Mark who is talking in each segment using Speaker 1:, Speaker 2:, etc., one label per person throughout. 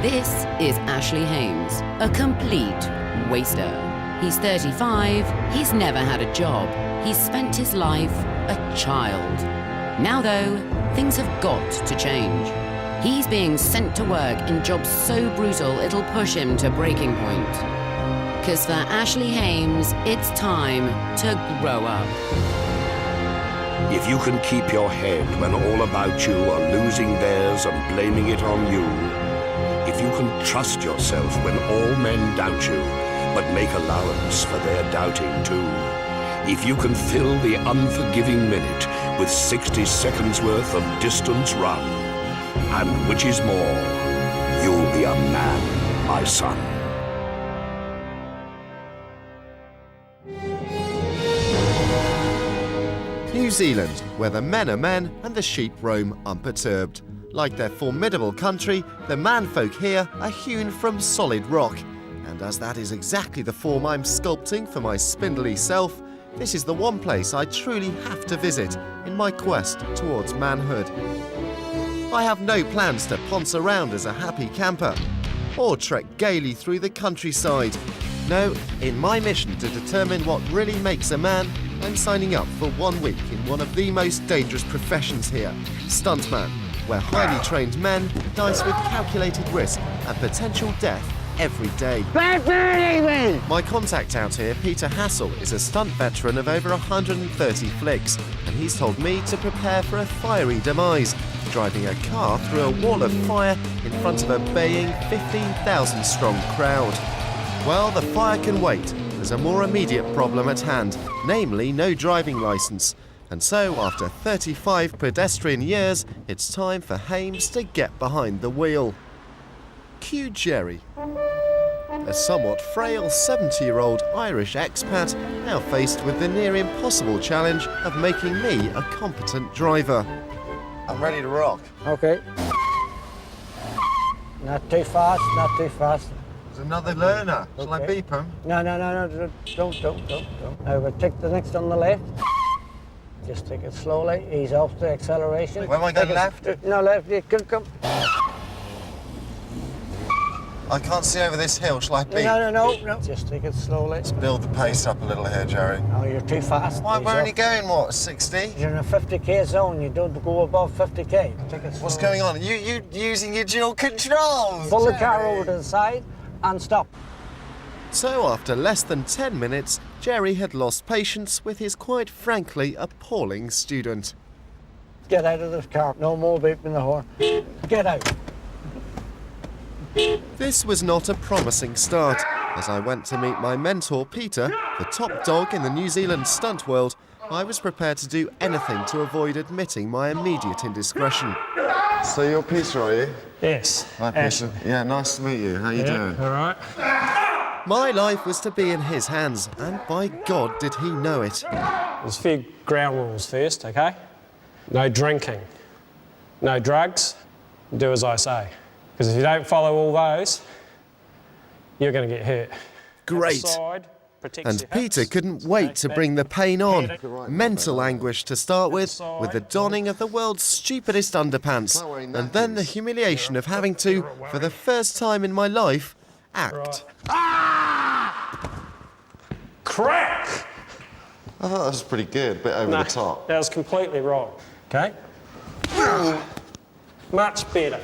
Speaker 1: This is Ashley Hames, a complete waster. He's 35, he's never had a job, he's spent his life a child. Now though, things have got to change. He's being sent to work in jobs so brutal it'll push him to breaking point. 'Cause for Ashley Hames, it's time to grow up.
Speaker 2: If you can keep your head when all about you are losing theirs and blaming it on you, if you can trust yourself when all men doubt you, but make allowance for their doubting too, if you can fill the unforgiving minute with 60 seconds worth of distance run, and which is more, you'll be a man, my son.
Speaker 3: New Zealand, where the men are men and the sheep roam unperturbed. Like their formidable country, the manfolk here are hewn from solid rock. And as that is exactly the form I'm sculpting for my spindly self, this is the one place I truly have to visit in my quest towards manhood. I have no plans to ponce around as a happy camper or trek gaily through the countryside. No, in my mission to determine what really makes a man, I'm signing up for 1 week in one of the most dangerous professions here, Stuntman, where highly trained men dice with calculated risk and potential death every day. My contact out here, Peter Hassel, is a stunt veteran of over 130 flicks, and he's told me to prepare for a fiery demise, driving a car through a wall of fire in front of a baying 15,000 strong crowd. Well, the fire can wait. There's a more immediate problem at hand, namely no driving licence. And so, after 35 pedestrian years, it's time for Hames to get behind the wheel. Cue Jerry, a somewhat frail 70-year-old Irish expat now faced with the near impossible challenge of making me a competent driver. I'm ready to rock.
Speaker 4: Okay. Not too fast, not too fast.
Speaker 3: There's another learner. Shall I
Speaker 4: Okay.
Speaker 3: beep him?
Speaker 4: No, don't. Now we'll take the next on the left. Just take it slowly, ease off the acceleration.
Speaker 3: Where am I going, left?
Speaker 4: No, left, you can come.
Speaker 3: I can't see over this hill. Shall I beep?
Speaker 4: No. Just take it slowly.
Speaker 3: Let's build the pace up a little here, Jerry.
Speaker 4: Oh, you're too fast.
Speaker 3: Why,
Speaker 4: Ease
Speaker 3: we're only
Speaker 4: off.
Speaker 3: going, what, 60?
Speaker 4: You're in a 50k zone, you don't go above 50k. Take it slowly.
Speaker 3: What's going on? You using your dual controls?
Speaker 4: Pull the
Speaker 3: Jerry.
Speaker 4: car over to the side and stop.
Speaker 3: So, after less than 10 minutes, Jerry had lost patience with his quite frankly appalling student.
Speaker 4: Get out of this car. No more beeping the horn. Get out.
Speaker 3: This was not a promising start. As I went to meet my mentor, Peter, the top dog in the New Zealand stunt world, I was prepared to do anything to avoid admitting my immediate indiscretion.
Speaker 5: So you're Peter, are you?
Speaker 4: Yes.
Speaker 5: Hi, Peter. Yeah, nice to meet you. How you doing?
Speaker 4: All right.
Speaker 3: My life was to be in his hands, and by God did he know it.
Speaker 6: There's a few ground rules first, okay? No drinking, no drugs, do as I say. Because if you don't follow all those, you're going to get hurt.
Speaker 3: Great.
Speaker 6: Side, protects
Speaker 3: And
Speaker 6: your
Speaker 3: Peter
Speaker 6: hips,
Speaker 3: couldn't wait to bring the pain on. Mental anguish to start with the donning of the world's stupidest underpants, and then the humiliation of having to, for the first time in my life, act.
Speaker 6: Crack!
Speaker 5: I thought that was pretty good, a bit over the top.
Speaker 6: That was completely wrong, okay? Much better.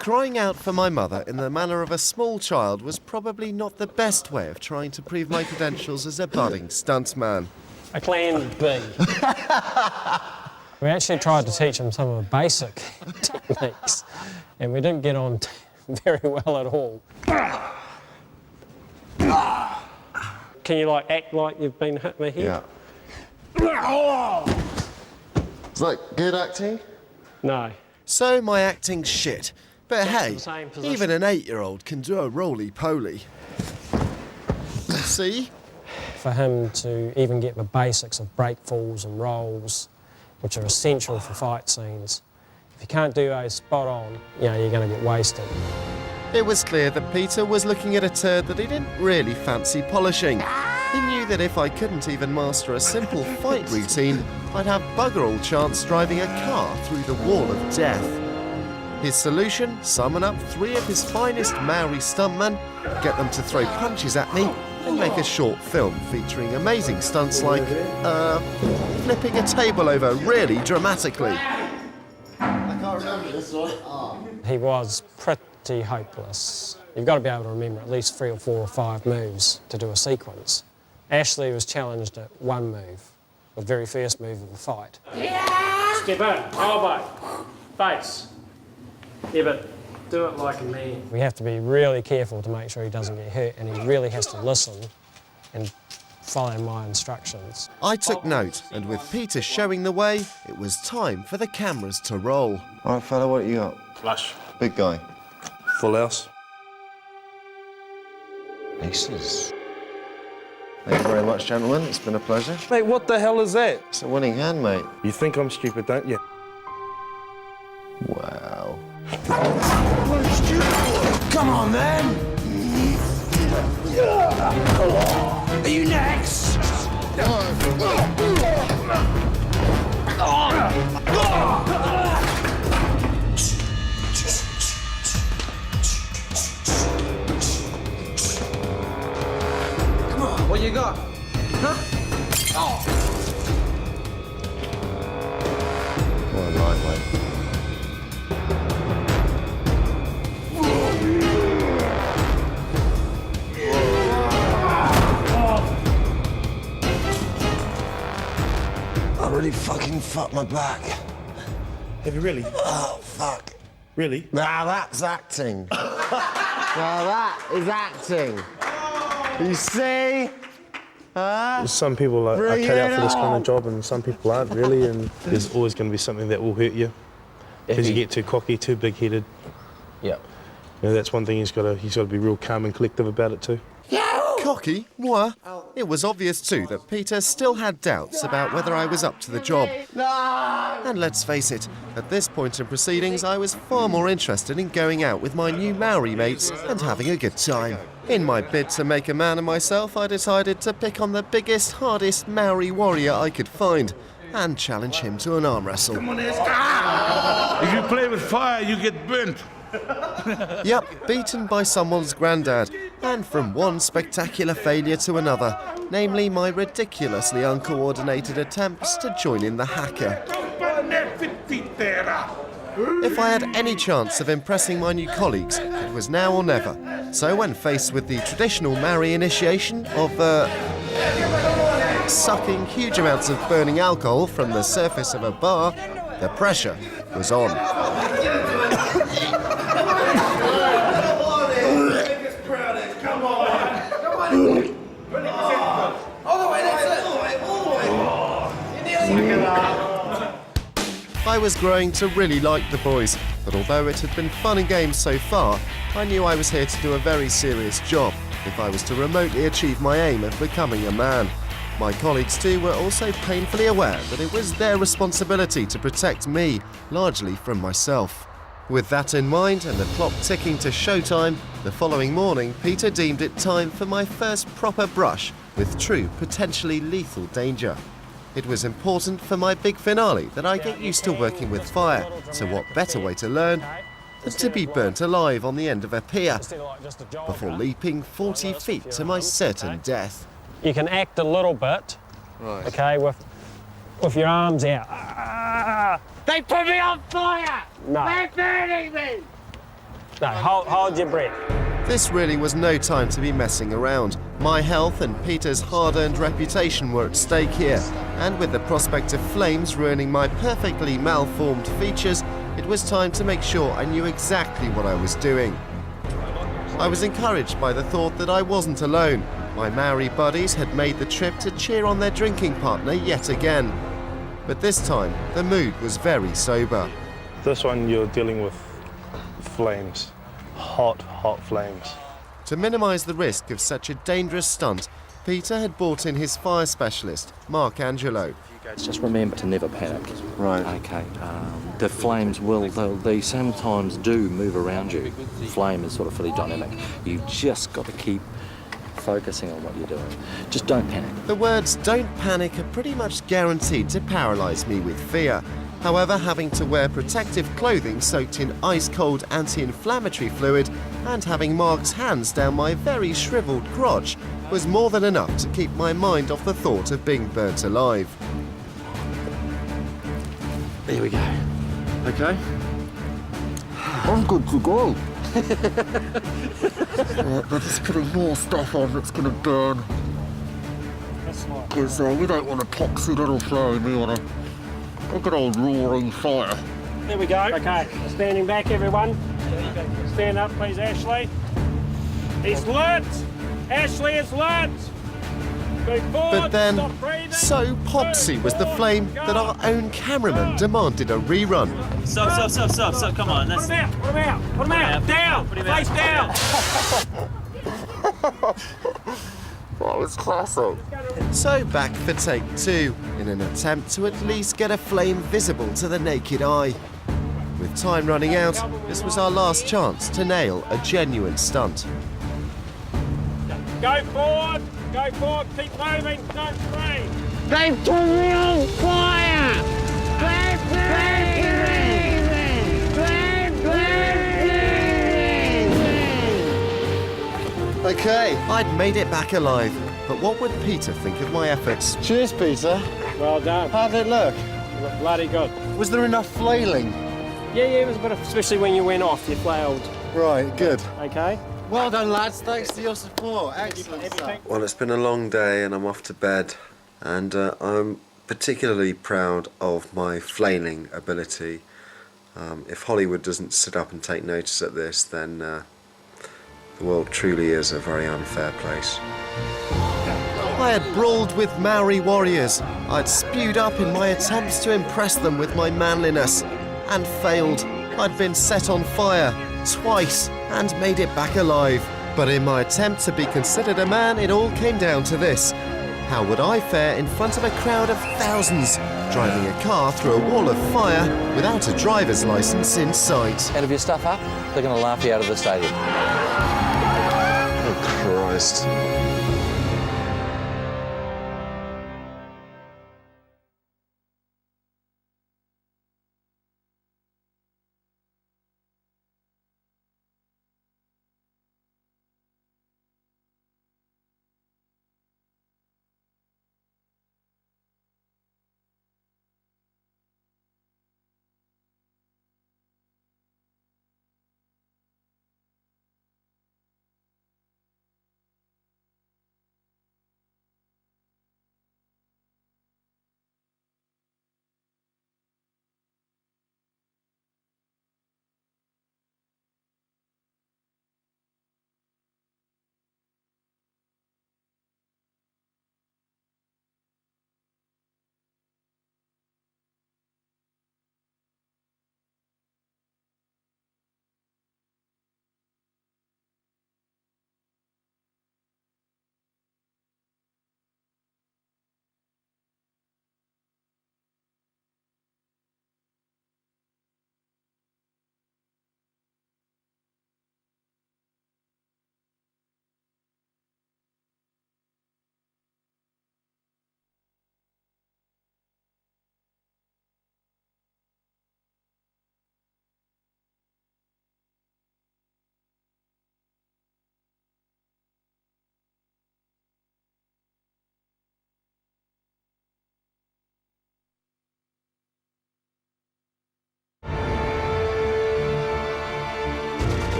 Speaker 3: Crying out for my mother in the manner of a small child was probably not the best way of trying to prove my credentials as a budding stuntman.
Speaker 6: A plan B. We actually tried to teach him some of the basic techniques, and we didn't get on very well at all. Can you, act like you've been hit in the head?
Speaker 5: Yeah. Is that good acting?
Speaker 6: No.
Speaker 3: So my acting's shit. But hey,
Speaker 6: the same position.
Speaker 3: even an 8-year-old can do a roly-poly. See?
Speaker 6: For him to even get the basics of break falls and rolls, which are essential for fight scenes, if you can't do those spot on, you're going to get wasted.
Speaker 3: It was clear that Peter was looking at a turd that he didn't really fancy polishing. He knew that if I couldn't even master a simple fight routine, I'd have bugger all chance driving a car through the wall of death. His solution? Summon up 3 of his finest Maori stuntmen, get them to throw punches at me, and make a short film featuring amazing stunts like, flipping a table over really dramatically.
Speaker 5: I can't remember this one.
Speaker 6: He was pretty hopeless. You've got to be able to remember at least 3 or 4 or 5 moves to do a sequence. Ashley was challenged at 1 move, the very first move of the fight. Step in, elbow, face. Yeah, but do it like a man. We have to be really careful to make sure he doesn't get hurt, and he really has to listen and follow my instructions.
Speaker 3: I took note, and with Peter showing the way, it was time for the cameras to roll.
Speaker 5: All right, fella, what you got?
Speaker 7: Flush.
Speaker 5: Big guy.
Speaker 7: Full house.
Speaker 5: Aces. Thank you very much, gentlemen. It's been a pleasure.
Speaker 7: Mate, what the hell is that?
Speaker 5: It's a winning hand, mate.
Speaker 7: You think I'm stupid, don't you?
Speaker 5: Wow.
Speaker 2: Come on, then! Are you next?
Speaker 8: What you got?
Speaker 5: What a lightweight. I really fucking fucked my back.
Speaker 7: Have you really?
Speaker 5: Oh, fuck.
Speaker 7: Really?
Speaker 5: Now that's acting. Now that is acting. You see?
Speaker 7: Some people are
Speaker 5: Bring
Speaker 7: cut out
Speaker 5: it
Speaker 7: for this kind
Speaker 5: on.
Speaker 7: of job and some people aren't really, and there's always going to be something that will hurt you. Because you get too cocky, too big-headed.
Speaker 8: Yep.
Speaker 7: You know, that's one thing he's got to be real calm and collective about it too.
Speaker 3: Cocky? What? It was obvious too that Peter still had doubts about whether I was up to the job. And let's face it, at this point in proceedings, I was far more interested in going out with my new Maori mates and having a good time. In my bid to make a man of myself, I decided to pick on the biggest, hardest Maori warrior I could find and challenge him to an arm wrestle.
Speaker 9: If you play with fire, you get burnt.
Speaker 3: Yep, beaten by someone's granddad, and from one spectacular failure to another, namely my ridiculously uncoordinated attempts to join in the hacker. If I had any chance of impressing my new colleagues, it was now or never. So when faced with the traditional Maori initiation of, sucking huge amounts of burning alcohol from the surface of a bar, the pressure was on. I was growing to really like the boys, but although it had been fun and games so far, I knew I was here to do a very serious job if I was to remotely achieve my aim of becoming a man. My colleagues too were also painfully aware that it was their responsibility to protect me, largely from myself. With that in mind and the clock ticking to showtime, the following morning Peter deemed it time for my first proper brush with true, potentially lethal danger. It was important for my big finale that I get used to working with fire, so what better way to learn than to be burnt alive on the end of a pier before leaping 40 feet to my certain death.
Speaker 6: You can act a little bit, okay, with your arms out.
Speaker 4: They put me on fire!
Speaker 6: No.
Speaker 4: They're burning me!
Speaker 6: No, hold your breath.
Speaker 3: This really was no time to be messing around. My health and Peter's hard-earned reputation were at stake here, and with the prospect of flames ruining my perfectly malformed features, it was time to make sure I knew exactly what I was doing. I was encouraged by the thought that I wasn't alone. My Maori buddies had made the trip to cheer on their drinking partner yet again. But this time, the mood was very sober.
Speaker 7: This one you're dealing with flames. Hot, hot flames.
Speaker 3: To minimise the risk of such a dangerous stunt, Peter had brought in his fire specialist, Mark Angelo.
Speaker 10: Just remember to never panic.
Speaker 5: Right.
Speaker 10: Okay. The flames they sometimes do move around you. Flame is sort of fully dynamic. You just got to keep focusing on what you're doing. Just don't panic.
Speaker 3: The words "don't panic" are pretty much guaranteed to paralyse me with fear. However, having to wear protective clothing soaked in ice-cold anti-inflammatory fluid and having Mark's hands down my very shriveled crotch was more than enough to keep my mind off the thought of being burnt alive.
Speaker 10: There we go. Okay?
Speaker 5: I'm good to go. Right, we're just putting more stuff on that's going to burn. Because we don't want a toxic little flame, we want a good old roaring fire.
Speaker 6: There we go. Okay, standing back, everyone. Stand up, please, Ashley. He's lit. Ashley is lit. Move forward.
Speaker 3: But then,
Speaker 6: Stop breathing.
Speaker 3: so popsy was the flame that our own cameraman demanded a rerun.
Speaker 8: Stop, come on.
Speaker 6: Put him out, down, face down.
Speaker 5: That was classic.
Speaker 3: So back for take 2, in an attempt to at least get a flame visible to the naked eye. With time running out, this was our last chance to nail a genuine stunt.
Speaker 6: Go forward, keep moving, don't scream.
Speaker 5: They've turned me on fire!
Speaker 3: Okay, I'd made it back alive, but what would Peter think of my efforts?
Speaker 5: Cheers, Peter.
Speaker 6: Well done.
Speaker 5: How did it look?
Speaker 6: Bloody good.
Speaker 5: Was there enough flailing?
Speaker 6: Yeah, it was a bit of, especially when you went off, you flailed.
Speaker 5: Right, good.
Speaker 6: Okay.
Speaker 5: Well done, lads. Thanks for your support. Excellent stuff.
Speaker 3: Well, it's been a long day and I'm off to bed, and I'm particularly proud of my flailing ability. If Hollywood doesn't sit up and take notice at this, then the world truly is a very unfair place. I had brawled with Maori warriors. I'd spewed up in my attempts to impress them with my manliness, and failed. I'd been set on fire twice and made it back alive. But in my attempt to be considered a man, it all came down to this. How would I fare in front of a crowd of thousands, driving a car through a wall of fire without a driver's license in sight?
Speaker 10: And if your stuff up, they're going to laugh you out of the stadium.
Speaker 3: Oh, Christ.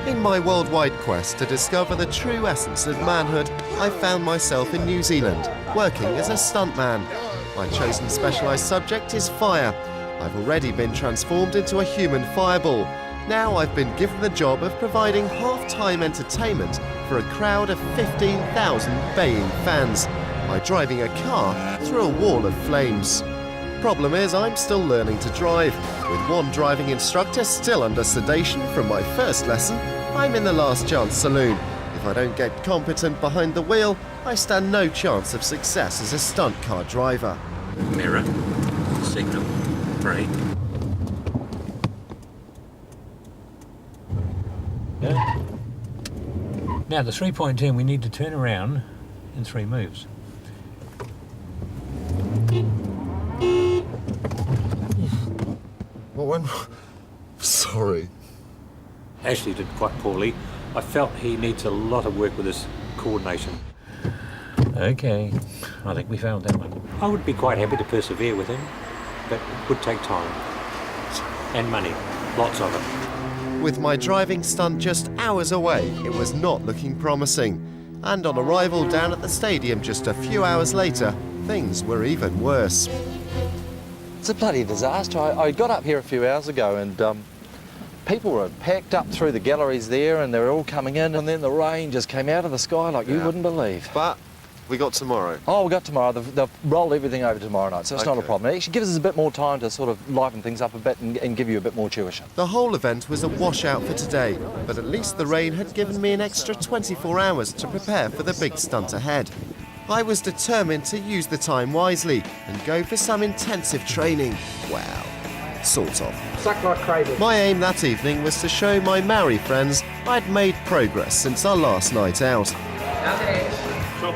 Speaker 3: In my worldwide quest to discover the true essence of manhood, I found myself in New Zealand, working as a stuntman. My chosen specialised subject is fire. I've already been transformed into a human fireball. Now I've been given the job of providing half-time entertainment for a crowd of 15,000 baying fans by driving a car through a wall of flames. Problem is, I'm still learning to drive. With one driving instructor still under sedation from my first lesson, I'm in the last chance saloon. If I don't get competent behind the wheel, I stand no chance of success as a stunt car driver.
Speaker 8: Mirror, signal, brake.
Speaker 11: Now, the 3.10, we need to turn around in 3 moves.
Speaker 3: What went? Sorry.
Speaker 12: Ashley did quite poorly. I felt he needs a lot of work with his coordination.
Speaker 11: Okay, I think we found that one.
Speaker 12: I would be quite happy to persevere with him, but it would take time. And money, lots of it.
Speaker 3: With my driving stunt just hours away, it was not looking promising. And on arrival down at the stadium just a few hours later, things were even worse.
Speaker 10: It's a bloody disaster. I got up here a few hours ago and people were packed up through the galleries there and they were all coming in, and then the rain just came out of the sky like you wouldn't believe.
Speaker 3: But we got tomorrow.
Speaker 10: Oh, we got tomorrow. They've rolled everything over tomorrow night, so it's not a problem. It actually gives us a bit more time to sort of liven things up a bit and give you a bit more tuition.
Speaker 3: The whole event was a washout for today, but at least the rain had given me an extra 24 hours to prepare for the big stunt ahead. I was determined to use the time wisely and go for some intensive training. Well, sort of.
Speaker 4: Suck like crazy.
Speaker 3: My aim that evening was to show my Maori friends I'd made progress since our last night out.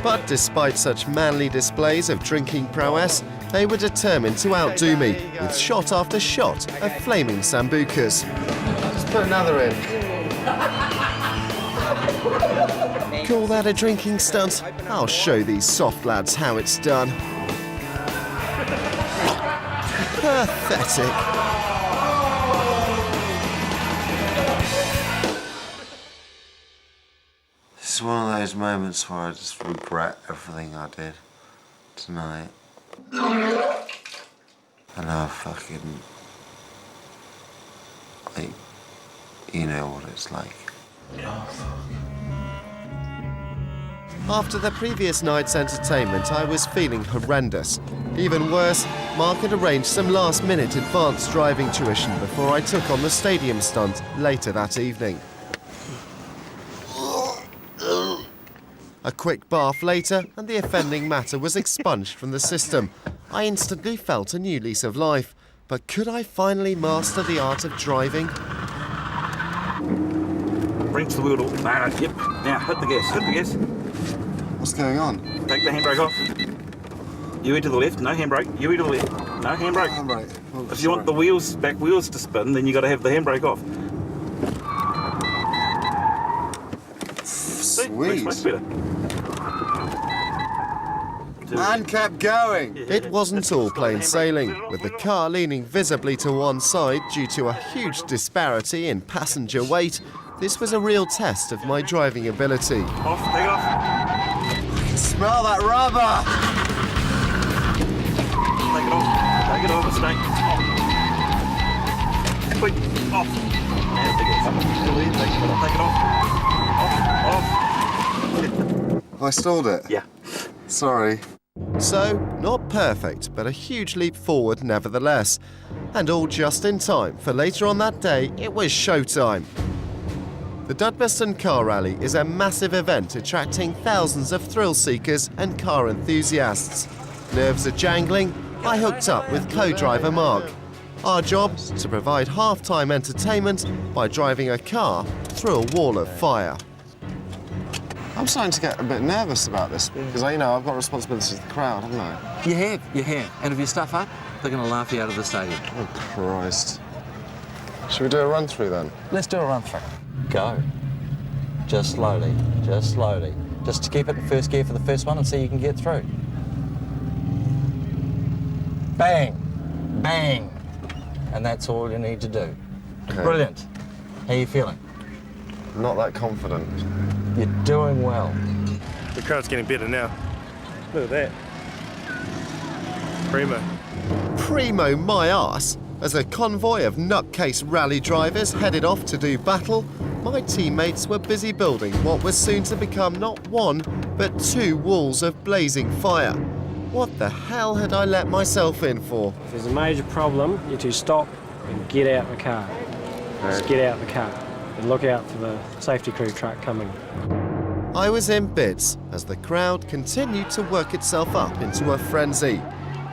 Speaker 3: But despite such manly displays of drinking prowess, they were determined to outdo me with shot after shot of flaming sambucas.
Speaker 5: Let's put another in.
Speaker 3: Call that a drinking stunt? I'll show these soft lads how it's done. Pathetic.
Speaker 5: This is one of those moments where I just regret everything I did tonight. And I fucking... like, you know what it's like.
Speaker 3: After the previous night's entertainment, I was feeling horrendous. Even worse, Mark had arranged some last-minute advanced driving tuition before I took on the stadium stunt later that evening. A quick bath later, and the offending matter was expunged from the system. I instantly felt a new lease of life. But could I finally master the art of driving?
Speaker 8: Bring to the wheel. Yep. Now, hit the gas.
Speaker 5: What's going on?
Speaker 8: Take the handbrake off. You to the left, no handbrake. You to the left, no handbrake.
Speaker 5: Handbrake. Oh,
Speaker 8: if you want the back wheels to spin, then you got to have the handbrake off.
Speaker 5: Sweet.
Speaker 8: Much better.
Speaker 5: Man kept going.
Speaker 3: It wasn't all plain sailing, with the car leaning visibly to one side due to a huge disparity in passenger weight. This was a real test of my driving ability.
Speaker 8: Off, take it off.
Speaker 5: I can smell that rubber.
Speaker 8: Take it off, it's snake. Off. Quick, off. And take it off. Take it off.
Speaker 5: I stalled it?
Speaker 8: Yeah.
Speaker 5: Sorry.
Speaker 3: So, not perfect, but a huge leap forward nevertheless. And all just in time, for later on that day, it was showtime. The Dudberston Car Rally is a massive event attracting thousands of thrill seekers and car enthusiasts. Nerves are jangling. I hooked up with co-driver Mark. Our job, to provide half-time entertainment by driving a car through a wall of fire.
Speaker 5: I'm starting to get a bit nervous about this because, I've got responsibilities to the crowd, haven't I?
Speaker 10: You have. And if you stuff up, they're going to laugh you out of the stadium.
Speaker 5: Oh, Christ. Should we do a run-through then?
Speaker 10: Let's do a run-through. Go. Just slowly. Just to keep it in first gear for the first one and see you can get through. Bang. Bang. And that's all you need to do.
Speaker 5: Okay.
Speaker 10: Brilliant. How are you feeling?
Speaker 5: Not that confident.
Speaker 10: You're doing well.
Speaker 7: The crowd's getting better now. Look at that.
Speaker 3: Primo my arse! As a convoy of nutcase rally drivers headed off to do battle, my teammates were busy building what was soon to become not one, but two walls of blazing fire. What the hell had I let myself in for?
Speaker 6: If there's a major problem, you two stop and get out the car. Just get out the car and look out for the safety crew truck coming.
Speaker 3: I was in bits as the crowd continued to work itself up into a frenzy.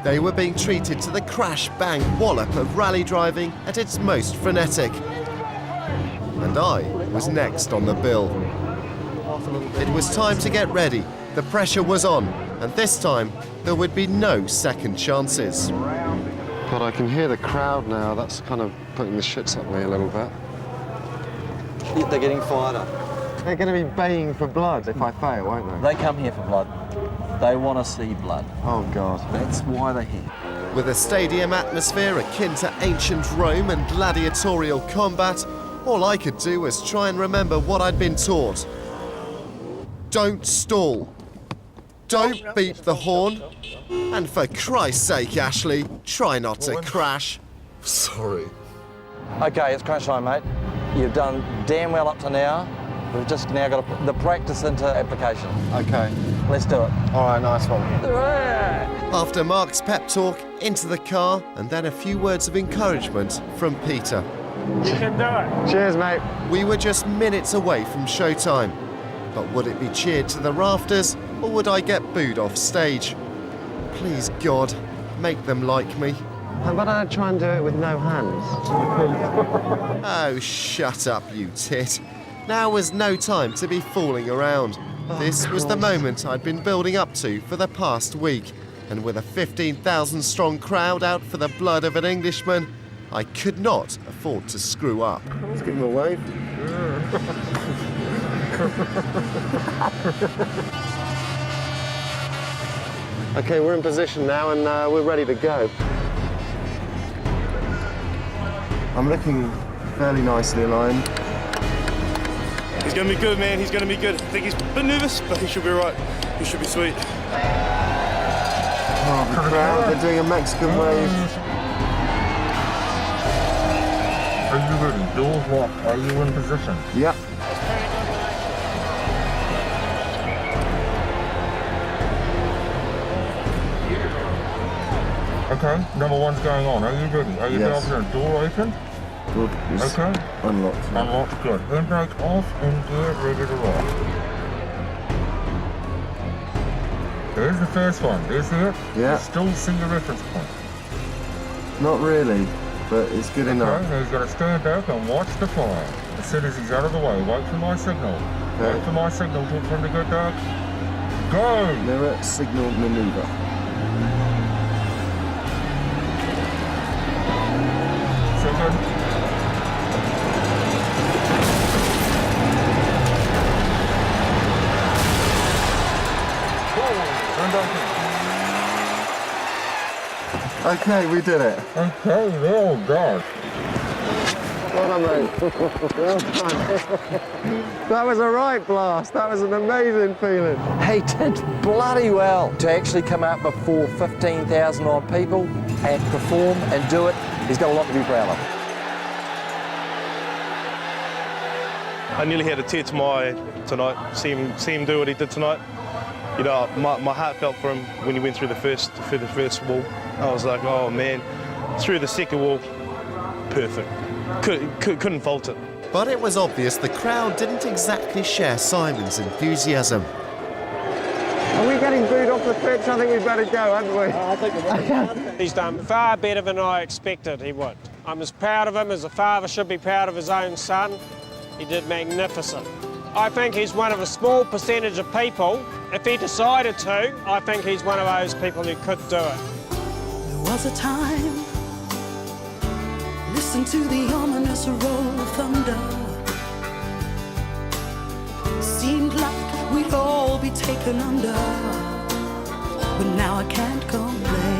Speaker 3: They were being treated to the crash-bang wallop of rally driving at its most frenetic. And I was next on the bill. It was time to get ready. The pressure was on, and this time there would be no second chances.
Speaker 5: God, I can hear the crowd now. That's kind of putting the shits up me a little bit.
Speaker 10: They're getting fired up.
Speaker 5: They're going to be baying for blood if I fail, won't they?
Speaker 10: They come here for blood. They want to see blood.
Speaker 5: Oh, God.
Speaker 10: That's why they're here.
Speaker 3: With a stadium atmosphere akin to ancient Rome and gladiatorial combat, all I could do was try and remember what I'd been taught. Don't stall. Don't beep the horn. And for Christ's sake, Ashley, try not to crash.
Speaker 5: Sorry.
Speaker 10: Okay, it's crunch time, mate. You've done damn well up to now. We've just now got to put the practice into application.
Speaker 5: Okay.
Speaker 10: Let's do it.
Speaker 5: All right, nice one.
Speaker 3: After Mark's pep talk, into the car, and then a few words of encouragement from Peter.
Speaker 6: You can do it.
Speaker 5: Cheers, mate.
Speaker 3: We were just minutes away from showtime. But would it be cheered to the rafters, or would I get booed off stage? Please, God, make them like me.
Speaker 5: How about I try and do it with no hands?
Speaker 3: Oh, shut up, you tit. Now was no time to be fooling around. This was the moment I'd been building up to for the past week. And with a 15,000 strong crowd out for the blood of an Englishman, I could not afford to screw up.
Speaker 5: Let's give him a wave. Okay, we're in position now and we're ready to go. I'm looking fairly nicely aligned.
Speaker 7: He's going to be good, man. He's going to be good. I think he's a bit nervous, but he should be right. He should be sweet.
Speaker 5: Oh, the crowd, they're doing a Mexican wave.
Speaker 9: Are you ready? Doors locked. Are you in position?
Speaker 5: Yep.
Speaker 9: Okay, number one's going on. Are you ready? Are you
Speaker 5: Yes.
Speaker 9: confident? Door open?
Speaker 5: Good. It's
Speaker 9: Okay.
Speaker 5: unlocked.
Speaker 9: Unlocked, good. Intake off and gear ready to roll. There's the first one. Do you see it?
Speaker 5: Yeah.
Speaker 9: You still see the reference point.
Speaker 5: Not really, but it's good enough.
Speaker 9: Okay, now he's got to stand back and watch the fire. As soon as he's out of the way, wait for my signal.
Speaker 5: Okay.
Speaker 9: Wait for my signal for him to go dark. Go!
Speaker 5: Mirror signal maneuver.
Speaker 9: So good.
Speaker 5: Okay, we did it.
Speaker 9: Okay, well done.
Speaker 5: Well done, mate. Well done. That was a right blast. That was an amazing feeling.
Speaker 10: He did bloody well to actually come out before 15,000 odd people and perform and do it. He's got a lot to be proud of.
Speaker 7: I nearly had a tear to my eye tonight, see him do what he did tonight. You know, my heart felt for him when he went through the first wall. I was like, oh man. Through the second wall, perfect. Couldn't fault it.
Speaker 3: But it was obvious the crowd didn't exactly share Simon's enthusiasm.
Speaker 5: Are we getting booed off the pitch? I think we'd better go, haven't we? I think we're
Speaker 6: He's done far better than I expected he would. I'm as proud of him as a father should be proud of his own son. He did magnificent. I think he's one of a small percentage of people. If he decided to, I think he's one of those people who could do it.
Speaker 13: There was a time, listen to the ominous roll of thunder. Seemed like we'd all be taken under, but now I can't complain.